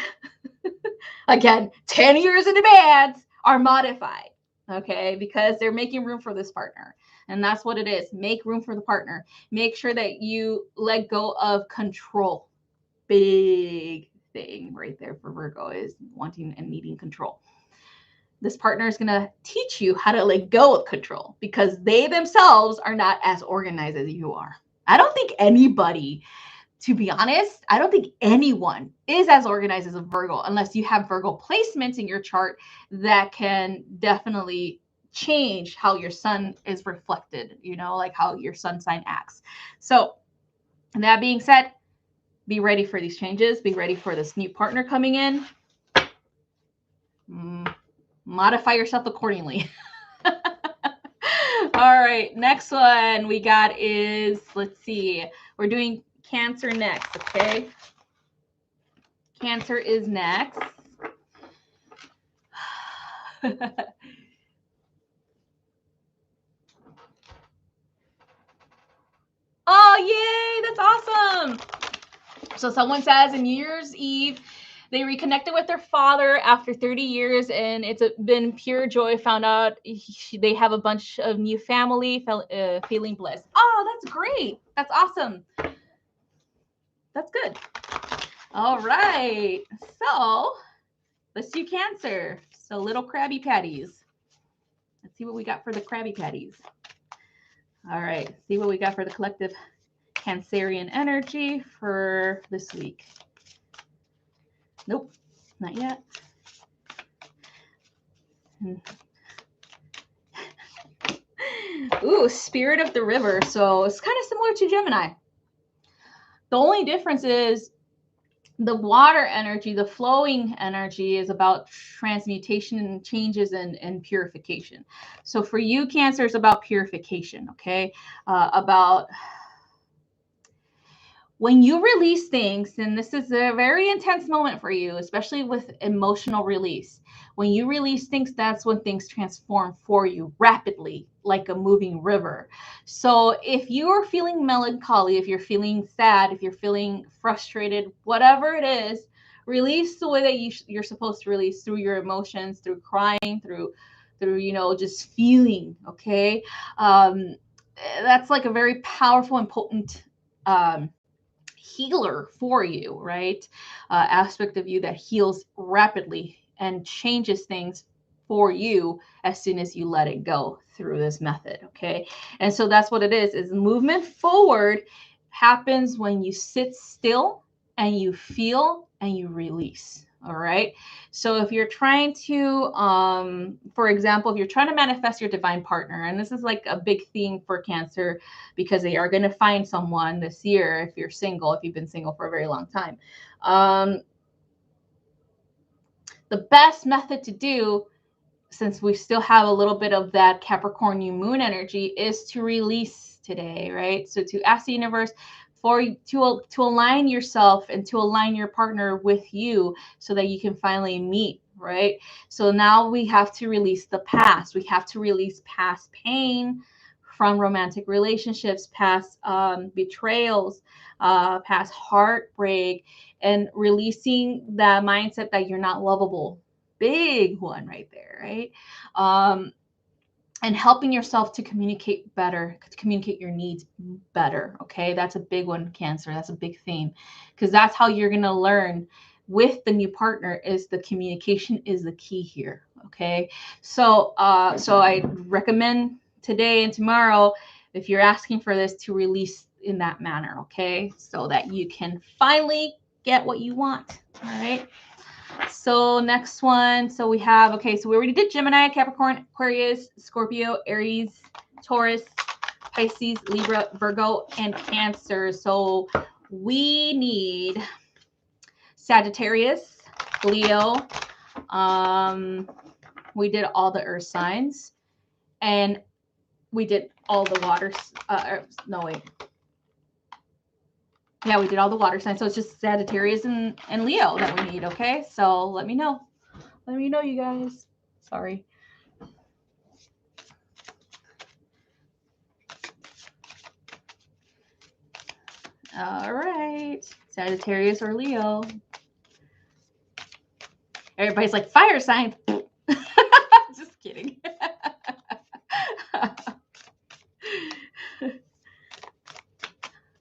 again, 10 years in advance, are modified, okay? Because they're making room for this partner. And that's what it is. Make room for the partner. Make sure that you let go of control. Big thing right there for Virgo is wanting and needing control. this partner is going to teach you how to let go of control because they themselves are not as organized as you are. I don't think anybody, to be honest, I don't think anyone is as organized as a Virgo unless you have Virgo placements in your chart that can definitely change how your sun is reflected, you know, like how your sun sign acts. So that being said, be ready for these changes. Be ready for this new partner coming in. Modify yourself accordingly. All right, next one we got is, let's see, we're doing Cancer next, okay? Cancer is next. Oh, yay, that's awesome. So someone says in New Year's Eve, they reconnected with their father after 30 years, and it's been pure joy. Found out they have a bunch of new family, feeling blessed. Oh, that's great. That's awesome. That's good. All right. So let's do Cancer. So little Krabby Patties. Let's see what we got for the Krabby Patties. All right. See what we got for the collective Cancerian energy for this week. Nope, not yet. Ooh, Spirit of the River. So it's kind of similar to Gemini. The only difference is the water energy, the flowing energy is about transmutation and changes and purification. So for you, Cancer, is about purification, okay? About when you release things, and this is a very intense moment for you, especially with emotional release. When you release things, that's when things transform for you rapidly, like a moving river. So if you are feeling melancholy, if you're feeling sad, if you're feeling frustrated, whatever it is, release the way that you're supposed to release, through your emotions, through crying, through you know, just feeling, okay? That's like a very powerful and potent healer for you, right? Aspect of you that heals rapidly and changes things for you as soon as you let it go through this method, okay? And so that's what it is movement forward happens when you sit still and you feel and you release. All right. So if you're trying to, for example, if you're trying to manifest your divine partner, and this is like a big theme for Cancer because they are going to find someone this year if you're single, if you've been single for a very long time. The best method to do, since we still have a little bit of that Capricorn new moon energy, is to release today, right? So to ask the universe to align yourself and to align your partner with you so that you can finally meet, right? So now we have to release the past. We have to release past pain from romantic relationships, past betrayals, past heartbreak, and releasing that mindset that you're not lovable. Big one right there, right? And helping yourself to communicate better, to communicate your needs better, okay? That's a big one, Cancer. That's a big theme, because that's how you're going to learn with the new partner. Is the communication is the key here, okay? So I recommend today and tomorrow, if you're asking for this, to release in that manner, okay? So that you can finally get what you want, all right? So next one, so we have, okay, so we already did Gemini, Capricorn, Aquarius, Scorpio, Aries, Taurus, Pisces, Libra, Virgo, and Cancer. So we need Sagittarius, Leo. We did all the earth signs, and we did all the water. No, wait. Yeah, we did all the water signs. So it's just Sagittarius and Leo that we need, okay? So let me know. Let me know, you guys. Sorry. All right. Sagittarius or Leo. Everybody's like, fire sign. Just kidding.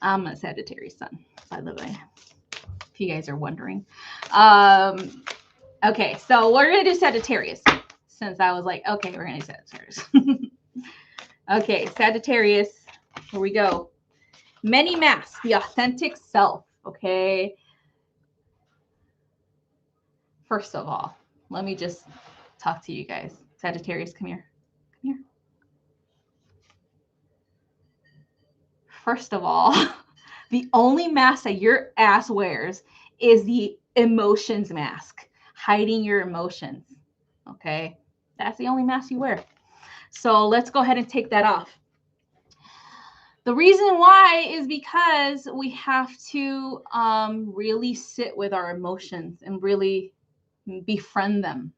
I'm a Sagittarius sun, by the way, if you guys are wondering. Okay, so we're going to do Sagittarius. since I was like, okay, we're going to Sagittarius. Okay, Sagittarius, here we go. Many masks, the authentic self, okay? First of all, let me just talk to you guys. Sagittarius, come here. Come here. First of all, the only mask that your ass wears is the emotions mask, hiding your emotions, okay? That's the only mask you wear. So let's go ahead and take that off. The reason why is because we have to really sit with our emotions and really befriend them.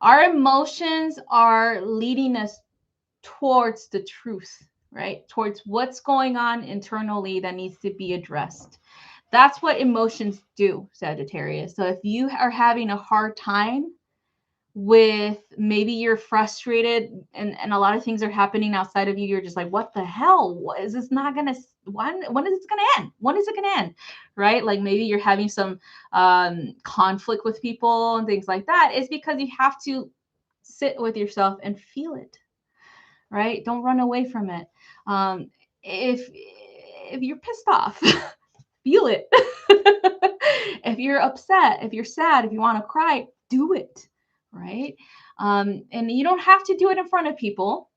Our emotions are leading us towards the truth, right? Towards what's going on internally that needs to be addressed. That's what emotions do, Sagittarius. So if you are having a hard time with, maybe you're frustrated and a lot of things are happening outside of you, you're just like, what the hell? What is this not gonna, when is this gonna end? When is it gonna end? Right? Like maybe you're having some conflict with people and things like that. It's because you have to sit with yourself and feel it, right? Don't run away from it. If you're pissed off, feel it. If you're upset, if you're sad, if you want to cry, do it, right? And you don't have to do it in front of people,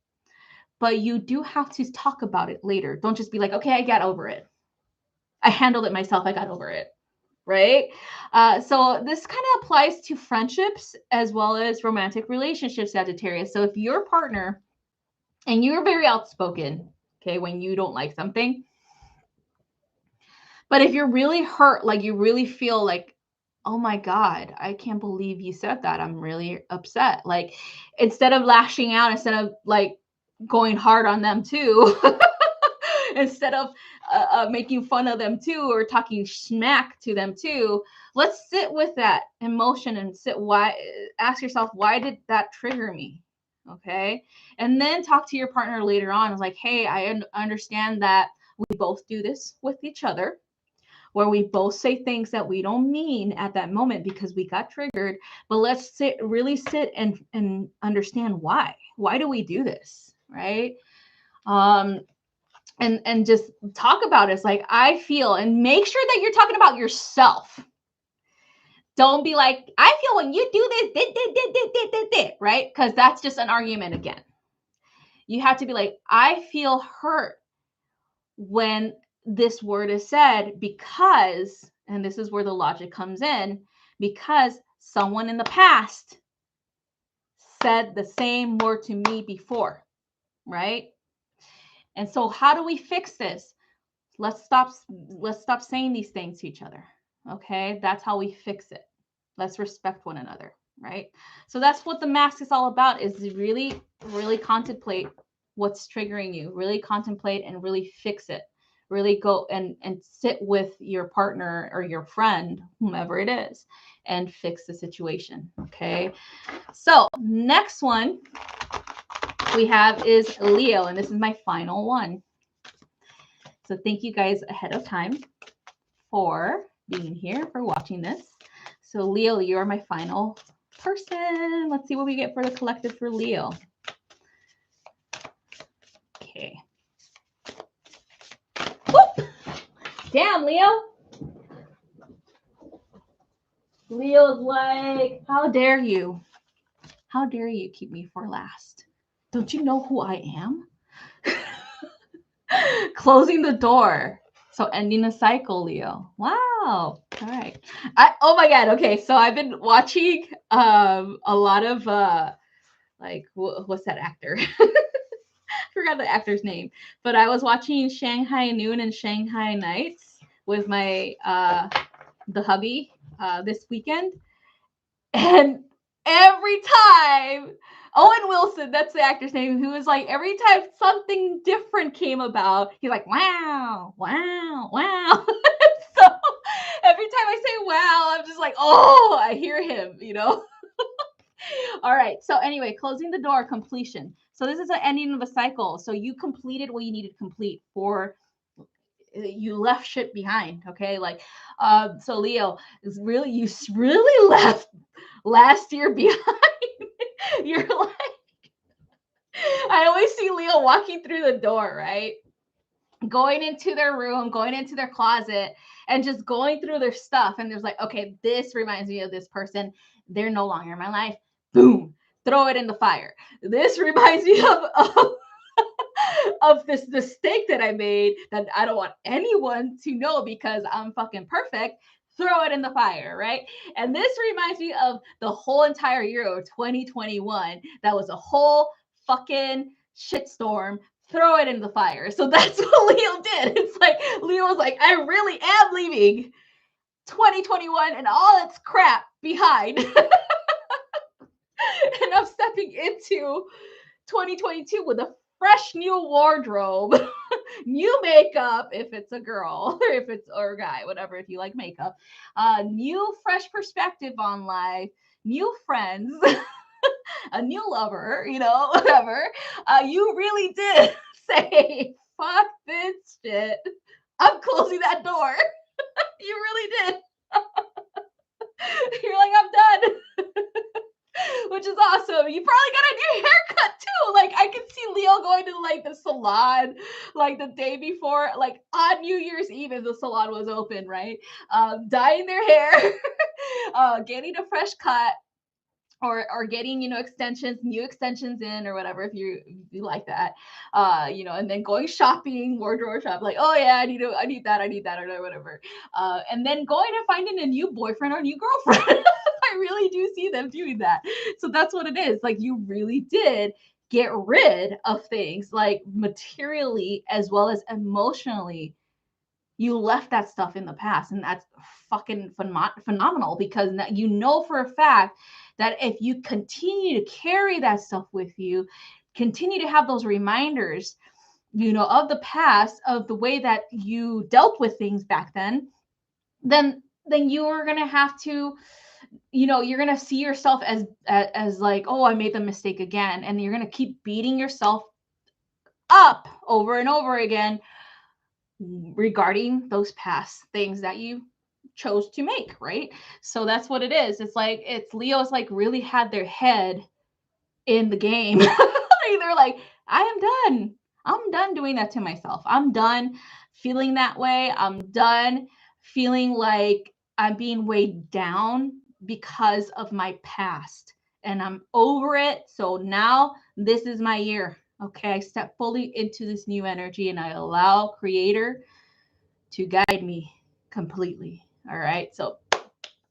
but you do have to talk about it later. Don't just be like, okay, I got over it. I handled it myself. I got over it, right? So this kind of applies to friendships as well as romantic relationships, Sagittarius. So if your partner, and you're very outspoken, okay, when you don't like something, but if you're really hurt, like you really feel like, oh my God, I can't believe you said that. I'm really upset. Like instead of lashing out, instead of like going hard on them too, instead of making fun of them too, or talking smack to them too, let's sit with that emotion and ask yourself, why did that trigger me? Okay. And then talk to your partner later on. It's like, hey, I understand that we both do this with each other, where we both say things that we don't mean at that moment because we got triggered. But let's really sit and understand why. Why do we do this, right? And just talk about it. It's like, I feel, and make sure that you're talking about yourself. Don't be like, I feel when you do this, right? Because that's just an argument again. You have to be like, I feel hurt when this word is said because, and this is where the logic comes in, because someone in the past said the same word to me before, right? And so how do we fix this? Let's stop saying these things to each other. Okay? That's how we fix it. Let's respect one another, right? So that's what the mask is all about, is really, really contemplate what's triggering you, really contemplate and really fix it. Really go and sit with your partner or your friend, whomever it is, and fix the situation. Okay. So next one we have is Leo, and this is my final one. So thank you guys ahead of time for being here, for watching this. So Leo, you are my final person. Let's see what we get for the collective for Leo. Okay. Whoop! Damn, Leo. Leo's like, how dare you? How dare you keep me for last? Don't you know who I am? Closing the door. So ending a cycle, Leo. Wow. All right. Oh my God. Okay. So I've been watching a lot of like, what's that actor? Forgot the actor's name, but I was watching Shanghai Noon and Shanghai Nights with my the hubby this weekend, and every time Owen Wilson, that's the actor's name, who was like, every time something different came about, he's like, wow, wow, wow. So every time I say wow, I'm just like, oh, I hear him, you know. All right. So anyway, closing the door, completion. So this is an ending of a cycle. So you completed what you needed to complete, for you left shit behind. Okay. Like, so Leo is really, you really left last year behind. You're like, I always see Leo walking through the door, right? Going into their room, going into their closet, and just going through their stuff. And there's like, okay, this reminds me of this person. They're no longer in my life. Boom, throw it in the fire. This reminds me of this mistake that I made that I don't want anyone to know because I'm fucking perfect. Throw it in the fire, right? And this reminds me of the whole entire year of 2021. That was a whole fucking shitstorm. Throw it in the fire. So that's what Leo did. It's like Leo was like, I really am leaving 2021 and all its crap behind. And I'm stepping into 2022 with a fresh new wardrobe, new makeup if it's a girl or if it's or a guy, whatever, if you like makeup, new fresh perspective on life, new friends, a new lover, you know, whatever. You really did say, fuck this shit. I'm closing that door. You really did. You're like, I'm done. Which is awesome. You probably got a new haircut too. Like I can see Leo going to like the salon like the day before, like on New Year's Eve if the salon was open, right? Dyeing their hair, getting a fresh cut, or getting, you know, new extensions in or whatever if you like that. You know, and then going shopping, wardrobe shop, like, oh yeah, I need that or whatever. And then going and finding a new boyfriend or new girlfriend. I really do see them doing that. So that's what it is. Like you really did get rid of things like materially as well as emotionally. You left that stuff in the past, and that's fucking phenomenal because you know for a fact that if you continue to carry that stuff with you, continue to have those reminders, you know, of the past, of the way that you dealt with things back then you're gonna have to, you know, you're gonna see yourself as like, oh, I made the mistake again, and you're gonna keep beating yourself up over and over again regarding those past things that you chose to make, right? So that's what it is. It's like it's Leo's like really had their head in the game. They're like, I am done. I'm done doing that to myself. I'm done feeling that way. I'm done feeling like I'm being weighed down because of my past. And I'm over it. So now this is my year. Okay. I step fully into this new energy and I allow Creator to guide me completely. All right. So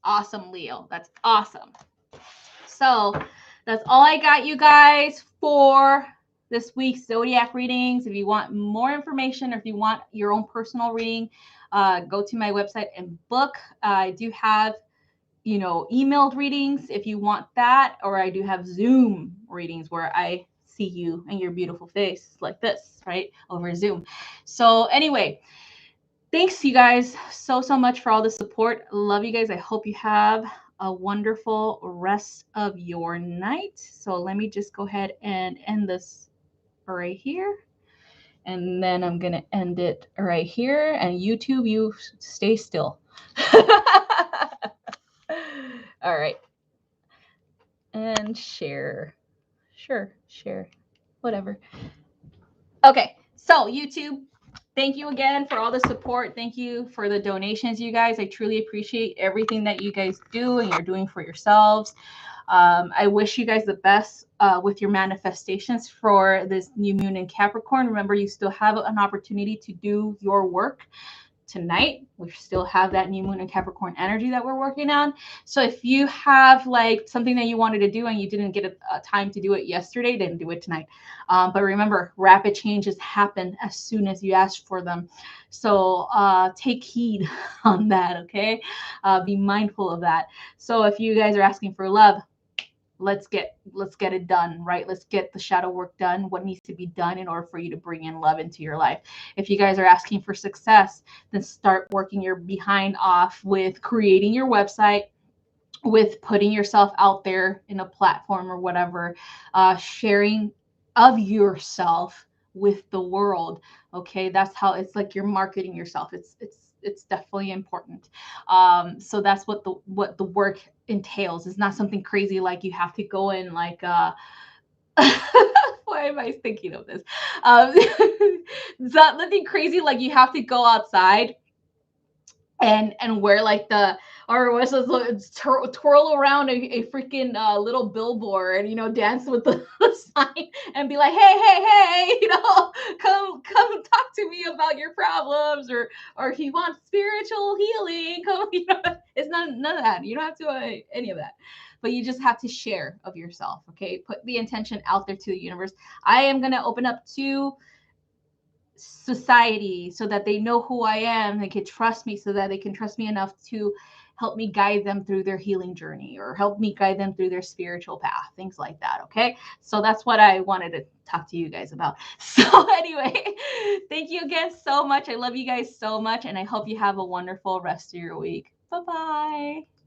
awesome, Leo. That's awesome. So that's all I got, you guys, for this week's Zodiac readings. If you want more information or if you want your own personal reading, go to my website and book. I do have, you know, emailed readings if you want that, or I do have Zoom readings where I see you and your beautiful face like this, right, over Zoom. So anyway, thanks you guys so much for all the support. Love you guys. I hope you have a wonderful rest of your night. So let me just go ahead and end this right here. And then I'm going to end it right here. And YouTube, you stay still. All right. And share. Sure, share. Whatever. Okay. So YouTube, thank you again for all the support. Thank you for the donations, you guys. I truly appreciate everything that you guys do and you're doing for yourselves. I wish you guys the best with your manifestations for this new moon in Capricorn. Remember, you still have an opportunity to do your work tonight. We still have that new moon in Capricorn energy that we're working on. So if you have like something that you wanted to do and you didn't get a time to do it yesterday, then do it tonight. But remember, rapid changes happen as soon as you ask for them. So take heed on that, okay? Be mindful of that. So if you guys are asking for love, let's get it done, right? Let's get the shadow work done, what needs to be done in order for you to bring in love into your life. If you guys are asking for success, then start working your behind off with creating your website, with putting yourself out there in a platform or whatever, sharing of yourself with the world. Okay, that's how it's like you're marketing yourself. It's it's definitely important. So that's what the work entails. It's not something crazy like you have to go in like why am I thinking of this? It's not nothing crazy like you have to go outside and wear like the or what's this twirl around a freaking little billboard, dance with the sign and be like, hey, come talk to me about your problems, or if you want spiritual healing, come. It's not none of that. You don't have to any of that, but you just have to share of yourself. Okay, put the intention out there to the universe. I am gonna open up to society so that they know who I am. They can trust me so that they can trust me enough to help me guide them through their healing journey or help me guide them through their spiritual path, things like that. Okay. So that's what I wanted to talk to you guys about. So, anyway, thank you again so much. I love you guys so much. And I hope you have a wonderful rest of your week. Bye bye.